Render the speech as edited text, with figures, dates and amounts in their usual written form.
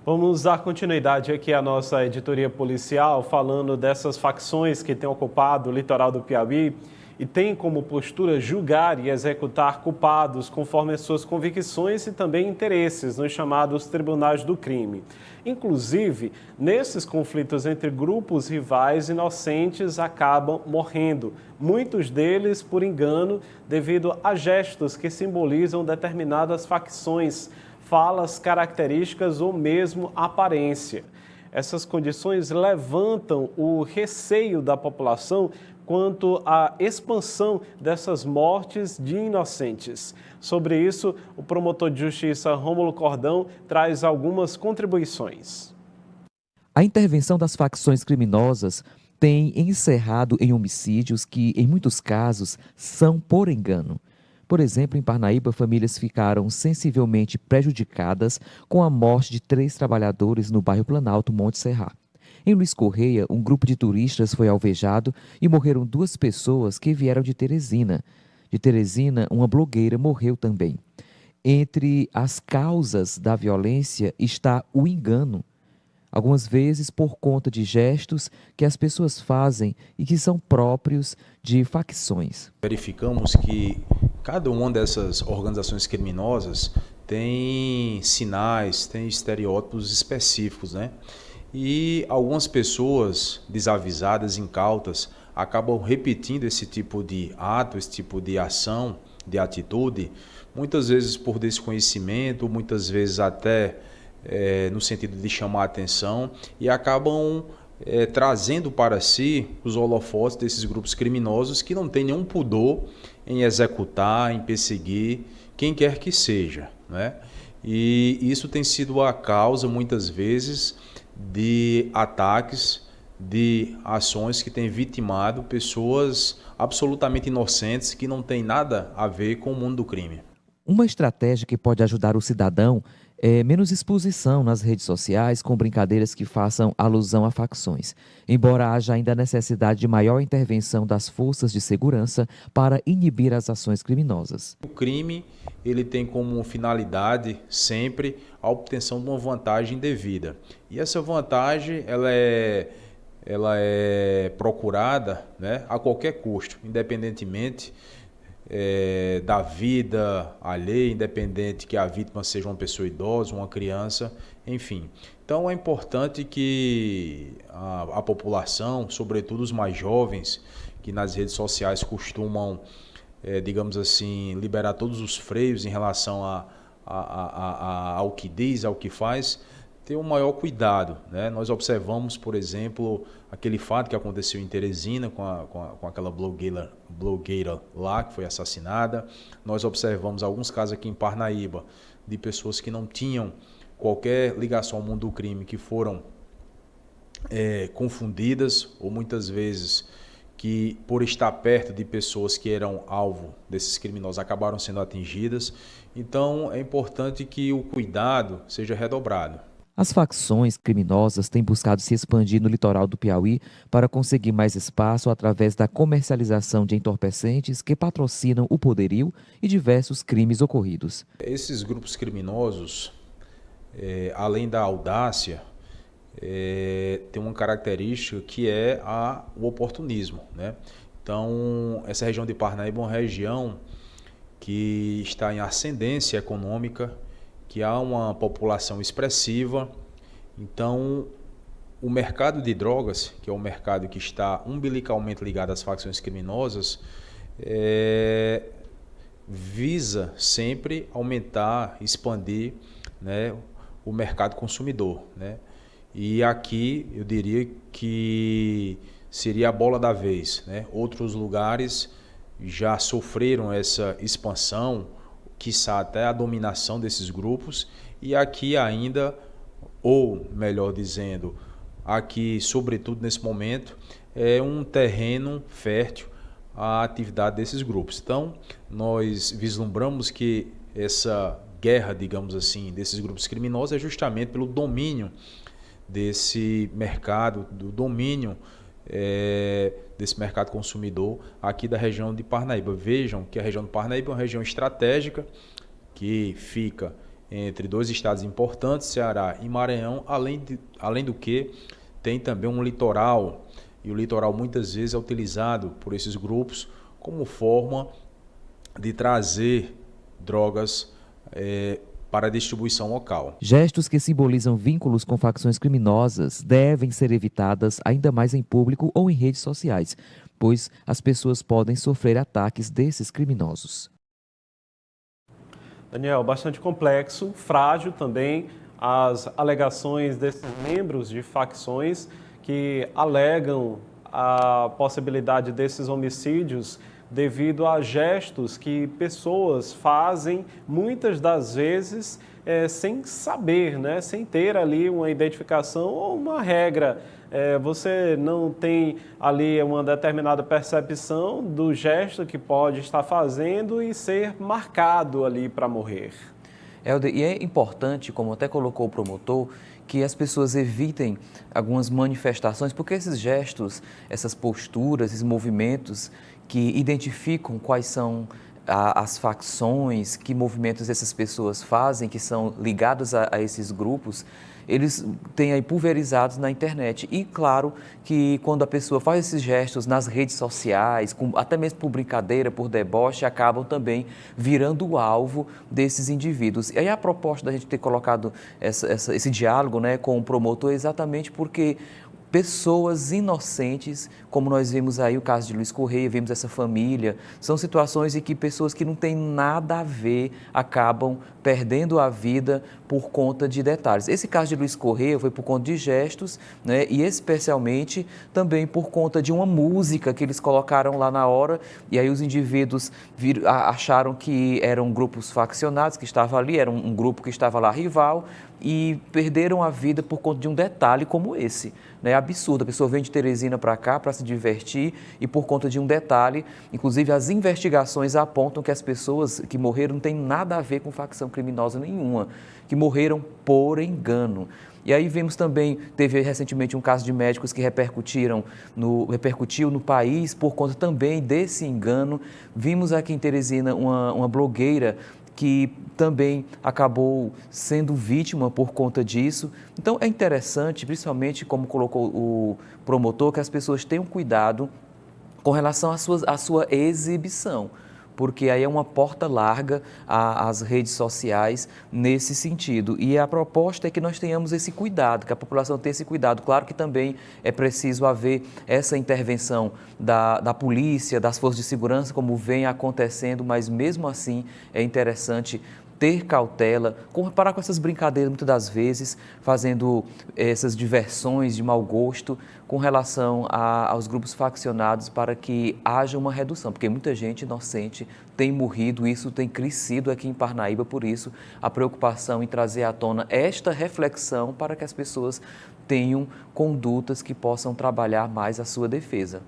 Vamos dar continuidade aqui à nossa editoria policial, falando dessas facções que têm ocupado o litoral do Piauí e têm como postura julgar e executar culpados conforme as suas convicções e também interesses nos chamados tribunais do crime. Inclusive, nesses conflitos entre grupos rivais, inocentes acabam morrendo, muitos deles por engano devido a gestos que simbolizam determinadas facções, falas, características ou mesmo aparência. Essas condições levantam o receio da população quanto à expansão dessas mortes de inocentes. Sobre isso, o promotor de justiça Rômulo Cordão traz algumas contribuições. A intervenção das facções criminosas tem encerrado em homicídios que, em muitos casos, são por engano. Por exemplo, em Parnaíba, famílias ficaram sensivelmente prejudicadas com a morte de 3 trabalhadores no bairro Planalto, Monte Serra. Em Luiz Correia, um grupo de turistas foi alvejado e morreram 2 pessoas que vieram de Teresina. De Teresina, uma blogueira morreu também. Entre as causas da violência está o engano. Algumas vezes por conta de gestos que as pessoas fazem e que são próprios de facções. Verificamos que cada uma dessas organizações criminosas tem sinais, tem estereótipos específicos, né? E algumas pessoas desavisadas, incautas, acabam repetindo esse tipo de ato, esse tipo de ação, de atitude, muitas vezes por desconhecimento, muitas vezes até no sentido de chamar a atenção, e acabam trazendo para si os holofotes desses grupos criminosos que não têm nenhum pudor em executar, em perseguir quem quer que seja, né? E isso tem sido a causa, muitas vezes, de ataques, de ações que têm vitimado pessoas absolutamente inocentes que não têm nada a ver com o mundo do crime. Uma estratégia que pode ajudar o cidadão é menos exposição nas redes sociais com brincadeiras que façam alusão a facções, embora haja ainda a necessidade de maior intervenção das forças de segurança para inibir as ações criminosas. O crime, ele tem como finalidade sempre a obtenção de uma vantagem devida. E essa vantagem, ela é procurada, né, a qualquer custo, independentemente da vida alheia, independente que a vítima seja uma pessoa idosa, uma criança, enfim. Então é importante que a população, sobretudo os mais jovens, que nas redes sociais costumam, digamos assim, liberar todos os freios em relação ao que diz, ao que faz, ter um maior cuidado, né? Nós observamos, por exemplo, aquele fato que aconteceu em Teresina com aquela blogueira lá que foi assassinada. Nós observamos alguns casos aqui em Parnaíba de pessoas que não tinham qualquer ligação ao mundo do crime, que foram confundidas, ou muitas vezes que por estar perto de pessoas que eram alvo desses criminosos acabaram sendo atingidas. Então é importante que o cuidado seja redobrado. As facções criminosas têm buscado se expandir no litoral do Piauí para conseguir mais espaço através da comercialização de entorpecentes que patrocinam o poderio e diversos crimes ocorridos. Esses grupos criminosos, além da audácia, tem uma característica que é o oportunismo, né? Então, essa região de Parnaíba é uma região que está em ascendência econômica, que há uma população expressiva. Então, o mercado de drogas, que é um mercado que está umbilicalmente ligado às facções criminosas, visa sempre aumentar, expandir, né, o mercado consumidor, né? E aqui eu diria que seria a bola da vez, né? Outros lugares já sofreram essa expansão, quiçá até a dominação desses grupos, e aqui ainda, ou melhor dizendo, aqui sobretudo nesse momento, é um terreno fértil à atividade desses grupos. Então, nós vislumbramos que essa guerra, digamos assim, desses grupos criminosos é justamente pelo domínio desse mercado, do domínio desse mercado consumidor aqui da região de Parnaíba. Vejam que a região de Parnaíba é uma região estratégica que fica entre dois estados importantes, Ceará e Maranhão, além do que tem também um litoral, e o litoral muitas vezes é utilizado por esses grupos como forma de trazer drogas para a distribuição local. Gestos que simbolizam vínculos com facções criminosas devem ser evitadas ainda mais em público ou em redes sociais, pois as pessoas podem sofrer ataques desses criminosos. Daniel, bastante complexo, frágil também as alegações desses membros de facções que alegam a possibilidade desses homicídios devido a gestos que pessoas fazem, muitas das vezes sem saber, né? Sem ter ali uma identificação ou uma regra. Você não tem ali uma determinada percepção do gesto que pode estar fazendo e ser marcado ali para morrer. Helder, e é importante, como até colocou o promotor, que as pessoas evitem algumas manifestações, porque esses gestos, essas posturas, esses movimentos que identificam quais são as facções, que movimentos essas pessoas fazem, que são ligados a esses grupos, eles têm aí pulverizados na internet. E claro que quando a pessoa faz esses gestos nas redes sociais, até mesmo por brincadeira, por deboche, acabam também virando o alvo desses indivíduos. E aí a proposta da gente ter colocado esse diálogo, né, com o promotor é exatamente porque pessoas inocentes, como nós vimos aí o caso de Luiz Correia, vimos essa família, são situações em que pessoas que não têm nada a ver acabam perdendo a vida por conta de detalhes. Esse caso de Luiz Correia foi por conta de gestos, né, e especialmente também por conta de uma música que eles colocaram lá na hora, e aí os indivíduos acharam que eram grupos faccionados que estavam ali, era um grupo que estava lá rival, e perderam a vida por conta de um detalhe como esse. É absurdo, a pessoa vem de Teresina para cá para se divertir e por conta de um detalhe, inclusive as investigações apontam que as pessoas que morreram não têm nada a ver com facção criminosa nenhuma, que morreram por engano. E aí vimos também, teve recentemente um caso de médicos que repercutiu no país por conta também desse engano. Vimos aqui em Teresina uma blogueira que também acabou sendo vítima por conta disso. Então é interessante, principalmente como colocou o promotor, que as pessoas tenham cuidado com relação à sua exibição, porque aí é uma porta larga às redes sociais nesse sentido. E a proposta é que nós tenhamos esse cuidado, que a população tenha esse cuidado. Claro que também é preciso haver essa intervenção da polícia, das forças de segurança, como vem acontecendo, mas mesmo assim é interessante ter cautela, parar com essas brincadeiras muitas das vezes, fazendo essas diversões de mau gosto com relação aos grupos faccionados para que haja uma redução, porque muita gente inocente tem morrido, isso tem crescido aqui em Parnaíba, por isso a preocupação em trazer à tona esta reflexão para que as pessoas tenham condutas que possam trabalhar mais a sua defesa.